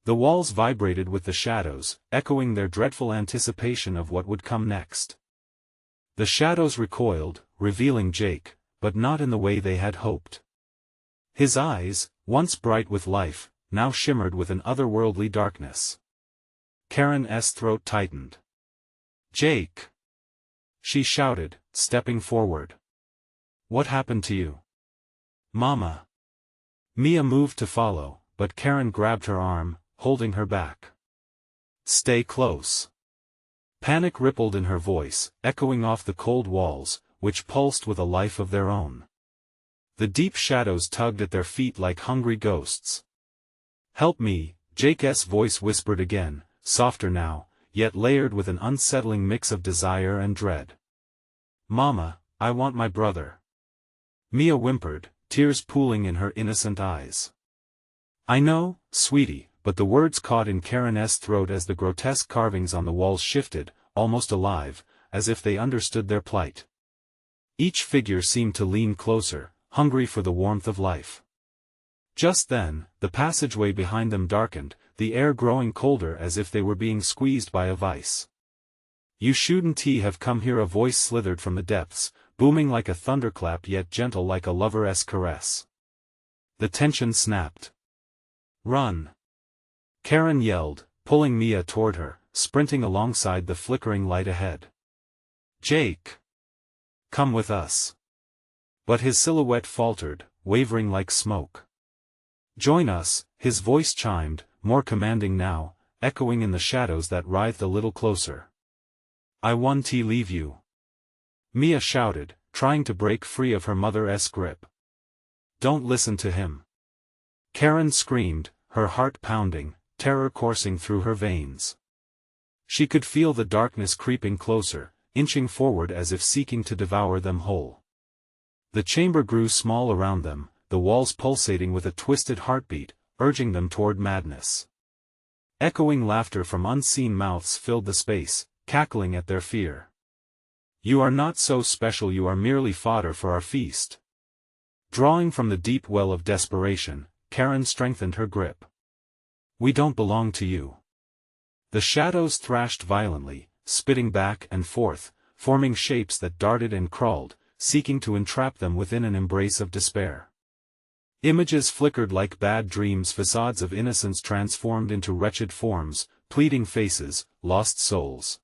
The walls vibrated with the shadows, echoing their dreadful anticipation of what would come next. The shadows recoiled, revealing Jake, but not in the way they had hoped. His eyes, once bright with life, now shimmered with an otherworldly darkness. Karen's throat tightened. "Jake!" she shouted, stepping forward. "What happened to you?" "Mama." Mia moved to follow, but Karen grabbed her arm, holding her back. "Stay close." Panic rippled in her voice, echoing off the cold walls, which pulsed with a life of their own. The deep shadows tugged at their feet like hungry ghosts. "Help me," Jake's voice whispered again, softer now, yet layered with an unsettling mix of desire and dread. "Mama, I want my brother." Mia whimpered, tears pooling in her innocent eyes. "I know, sweetie," but the words caught in Karen's throat as the grotesque carvings on the walls shifted, almost alive, as if they understood their plight. Each figure seemed to lean closer, hungry for the warmth of life. Just then, the passageway behind them darkened, the air growing colder as if they were being squeezed by a vice. "You shouldn't have come here," a voice slithered from the depths, booming like a thunderclap yet gentle like a lover's caress. The tension snapped. "Run!" Karen yelled, pulling Mia toward her, sprinting alongside the flickering light ahead. "Jake! Come with us." But his silhouette faltered, wavering like smoke. "Join us," his voice chimed, more commanding now, echoing in the shadows that writhed a little closer. "I won't leave you," Mia shouted, trying to break free of her mother's grip. "Don't listen to him." Karen screamed, her heart pounding, terror coursing through her veins. She could feel the darkness creeping closer, inching forward as if seeking to devour them whole. The chamber grew small around them, the walls pulsating with a twisted heartbeat, urging them toward madness. Echoing laughter from unseen mouths filled the space, cackling at their fear. "You are not so special, you are merely fodder for our feast." Drawing from the deep well of desperation, Karen strengthened her grip. "We don't belong to you." The shadows thrashed violently, spitting back and forth, forming shapes that darted and crawled, seeking to entrap them within an embrace of despair. Images flickered like bad dreams, facades of innocence transformed into wretched forms, pleading faces, lost souls.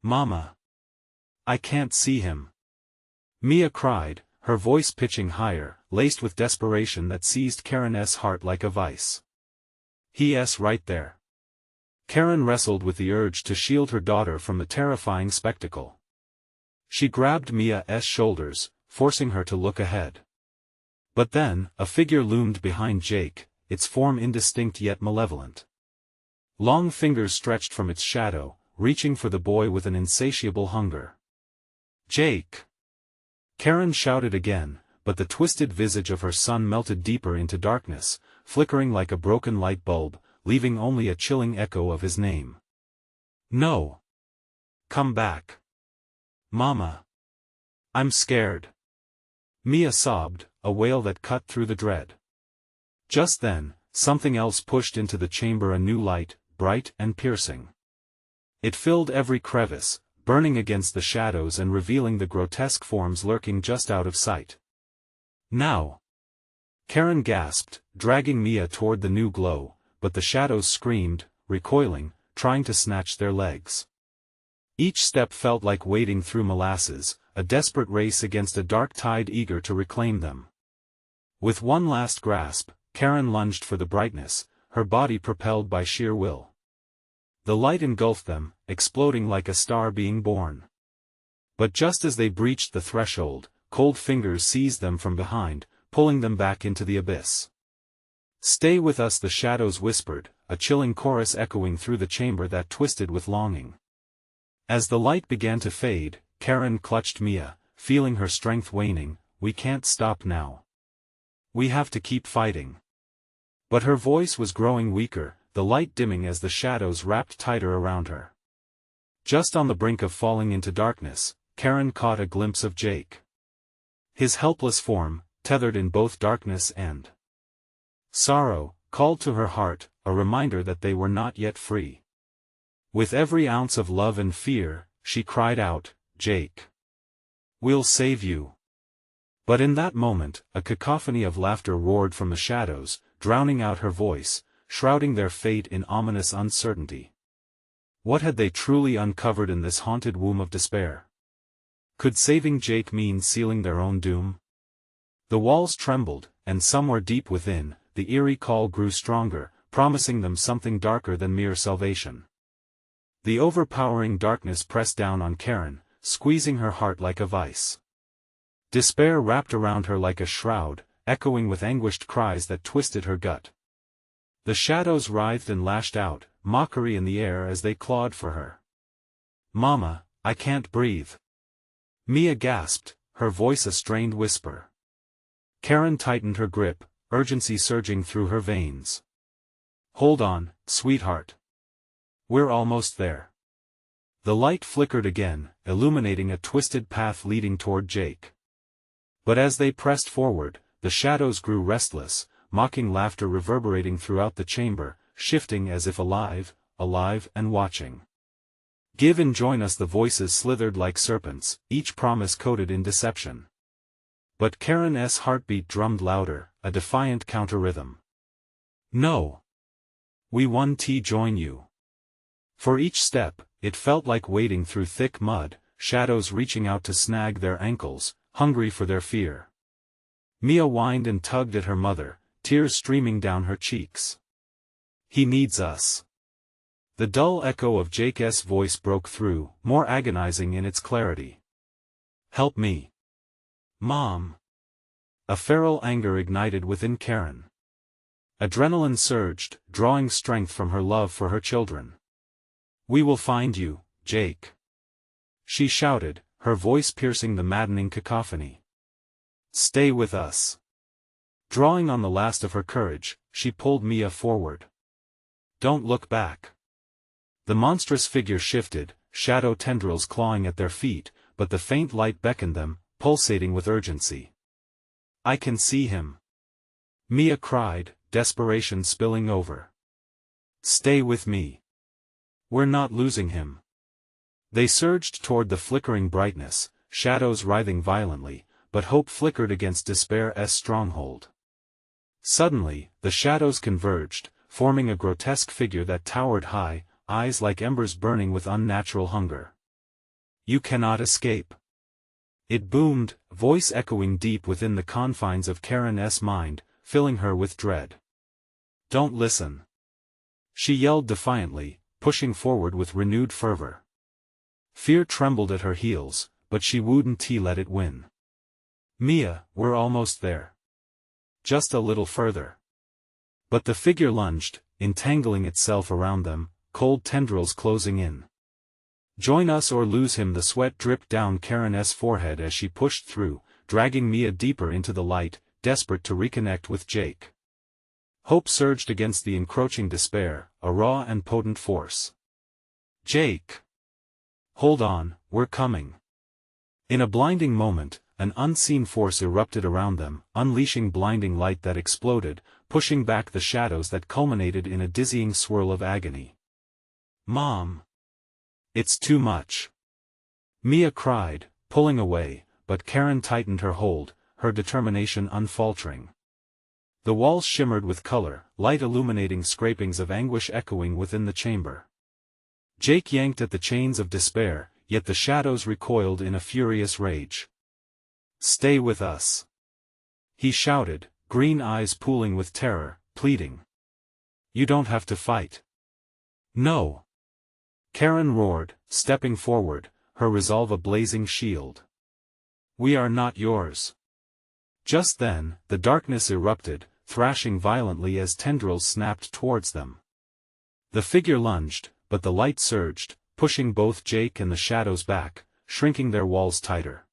"Mama! I can't see him!" Mia cried, her voice pitching higher, laced with desperation that seized Karen's heart like a vice. "He's right there." Karen wrestled with the urge to shield her daughter from the terrifying spectacle. She grabbed Mia's shoulders, forcing her to look ahead. But then, a figure loomed behind Jake, its form indistinct yet malevolent. Long fingers stretched from its shadow, reaching for the boy with an insatiable hunger. "Jake!" Karen shouted again, but the twisted visage of her son melted deeper into darkness, flickering like a broken light bulb, leaving only a chilling echo of his name. "No! Come back! Mama! I'm scared!" Mia sobbed, a wail that cut through the dread. Just then, something else pushed into the chamber, a new light, bright and piercing. It filled every crevice, burning against the shadows and revealing the grotesque forms lurking just out of sight. "Now!" Karen gasped, dragging Mia toward the new glow, but the shadows screamed, recoiling, trying to snatch their legs. Each step felt like wading through molasses, a desperate race against a dark tide eager to reclaim them. With one last grasp, Karen lunged for the brightness, her body propelled by sheer will. The light engulfed them, exploding like a star being born. But just as they breached the threshold, cold fingers seized them from behind, pulling them back into the abyss. "Stay with us," the shadows whispered, a chilling chorus echoing through the chamber that twisted with longing. As the light began to fade, Karen clutched Mia, feeling her strength waning. "We can't stop now. We have to keep fighting." But her voice was growing weaker, the light dimming as the shadows wrapped tighter around her. Just on the brink of falling into darkness, Karen caught a glimpse of Jake. His helpless form, tethered in both darkness and sorrow, called to her heart, a reminder that they were not yet free. With every ounce of love and fear, she cried out, "Jake! We'll save you!" But in that moment, a cacophony of laughter roared from the shadows, drowning out her voice, shrouding their fate in ominous uncertainty. What had they truly uncovered in this haunted womb of despair? Could saving Jake mean sealing their own doom? The walls trembled, and somewhere deep within, the eerie call grew stronger, promising them something darker than mere salvation. The overpowering darkness pressed down on Karen, squeezing her heart like a vice. Despair wrapped around her like a shroud, echoing with anguished cries that twisted her gut. The shadows writhed and lashed out, mockery in the air as they clawed for her. "Mama, I can't breathe." Mia gasped, her voice a strained whisper. Karen tightened her grip, urgency surging through her veins. "Hold on, sweetheart. We're almost there." The light flickered again, illuminating a twisted path leading toward Jake. But as they pressed forward, the shadows grew restless, mocking laughter reverberating throughout the chamber, shifting as if alive and watching. "Give and join us," the voices slithered like serpents, each promise coated in deception. But Karen's heartbeat drummed louder, a defiant counter-rhythm. "No. We want to join you." For each step, it felt like wading through thick mud, shadows reaching out to snag their ankles, hungry for their fear. Mia whined and tugged at her mother, tears streaming down her cheeks. "He needs us." The dull echo of Jake's voice broke through, more agonizing in its clarity. "Help me. Mom." A feral anger ignited within Karen. Adrenaline surged, drawing strength from her love for her children. "We will find you, Jake," she shouted, her voice piercing the maddening cacophony. "Stay with us." Drawing on the last of her courage, she pulled Mia forward. "Don't look back." The monstrous figure shifted, shadow tendrils clawing at their feet, but the faint light beckoned them, pulsating with urgency. "I can see him," Mia cried, desperation spilling over. "Stay with me. We're not losing him." They surged toward the flickering brightness, shadows writhing violently, but hope flickered against despair's stronghold. Suddenly, the shadows converged, forming a grotesque figure that towered high, eyes like embers burning with unnatural hunger. "You cannot escape." It boomed, voice echoing deep within the confines of Karen's mind, filling her with dread. "Don't listen," she yelled defiantly, pushing forward with renewed fervor. Fear trembled at her heels, but she wouldn't let it win. "Mia, we're almost there. Just a little further." But the figure lunged, entangling itself around them, cold tendrils closing in. "Join us or lose him." The sweat dripped down Karen's forehead as she pushed through, dragging Mia deeper into the light, desperate to reconnect with Jake. Hope surged against the encroaching despair, a raw and potent force. "Jake! Hold on, we're coming." In a blinding moment, an unseen force erupted around them, unleashing blinding light that exploded, pushing back the shadows that culminated in a dizzying swirl of agony. "Mom! It's too much," Mia cried, pulling away, but Karen tightened her hold, her determination unfaltering. The walls shimmered with color, light illuminating scrapings of anguish echoing within the chamber. Jake yanked at the chains of despair, yet the shadows recoiled in a furious rage. "Stay with us," he shouted, green eyes pooling with terror, pleading. "You don't have to fight." "No. Karen roared, stepping forward, her resolve a blazing shield. "We are not yours." Just then, the darkness erupted, thrashing violently as tendrils snapped towards them. The figure lunged, but the light surged, pushing both Jake and the shadows back, shrinking their walls tighter.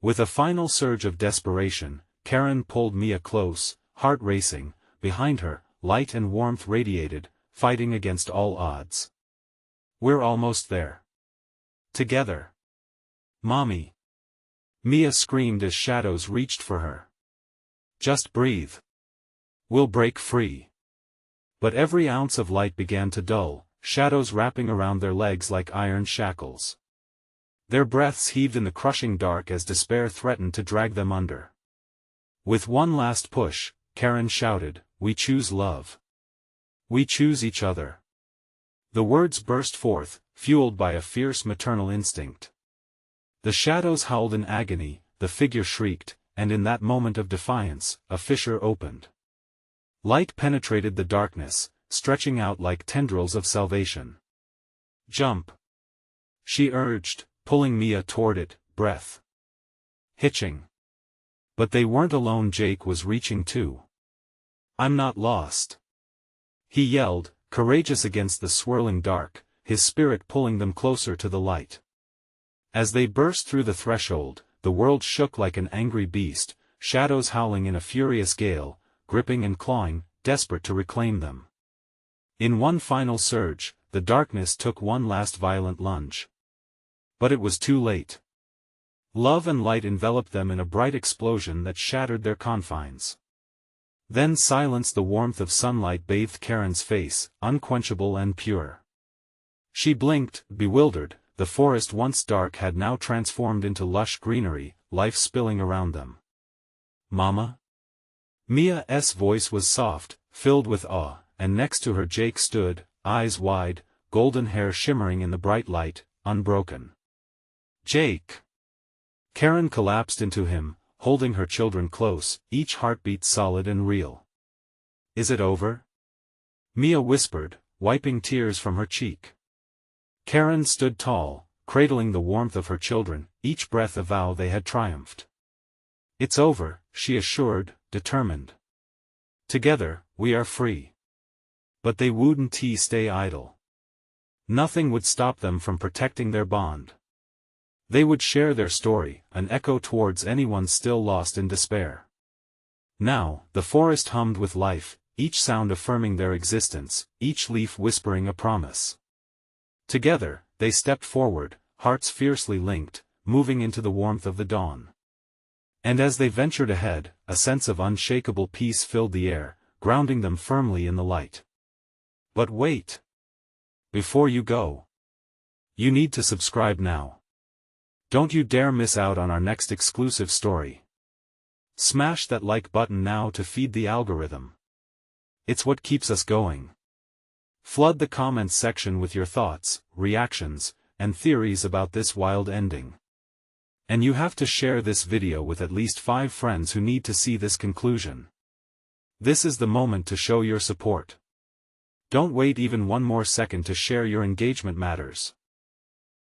With a final surge of desperation, Karen pulled Mia close, heart racing. Behind her, light and warmth radiated, fighting against all odds. "We're almost there. Together. Mommy." Mia screamed as shadows reached for her. "Just breathe. We'll break free." But every ounce of light began to dull, shadows wrapping around their legs like iron shackles. Their breaths heaved in the crushing dark as despair threatened to drag them under. With one last push, Karen shouted, "We choose love. We choose each other." The words burst forth, fueled by a fierce maternal instinct. The shadows howled in agony, the figure shrieked, and in that moment of defiance, a fissure opened. Light penetrated the darkness, stretching out like tendrils of salvation. "Jump!" she urged, pulling Mia toward it, breath hitching. But they weren't alone. Jake was reaching too. "I'm not lost," he yelled, courageous against the swirling dark, his spirit pulling them closer to the light. As they burst through the threshold, the world shook like an angry beast, shadows howling in a furious gale, gripping and clawing, desperate to reclaim them. In one final surge, the darkness took one last violent lunge. But it was too late. Love and light enveloped them in a bright explosion that shattered their confines. Then silence. The warmth of sunlight bathed Karen's face, unquenchable and pure. She blinked, bewildered. The forest once dark had now transformed into lush greenery, life spilling around them. "Mama?" Mia's voice was soft, filled with awe, and next to her Jake stood, eyes wide, golden hair shimmering in the bright light, unbroken. "Jake!" Karen collapsed into him, holding her children close, each heartbeat solid and real. "Is it over?" Mia whispered, wiping tears from her cheek. Karen stood tall, cradling the warmth of her children, each breath a vow they had triumphed. "It's over," she assured, determined. "Together, we are free." But they wouldn't stay idle. Nothing would stop them from protecting their bond. They would share their story, an echo towards anyone still lost in despair. Now, the forest hummed with life, each sound affirming their existence, each leaf whispering a promise. Together, they stepped forward, hearts fiercely linked, moving into the warmth of the dawn. And as they ventured ahead, a sense of unshakable peace filled the air, grounding them firmly in the light. But wait! Before you go, you need to subscribe now. Don't you dare miss out on our next exclusive story. Smash that like button now to feed the algorithm. It's what keeps us going. Flood the comments section with your thoughts, reactions, and theories about this wild ending. And you have to share this video with at least 5 friends who need to see this conclusion. This is the moment to show your support. Don't wait even one more second to share. Your engagement matters.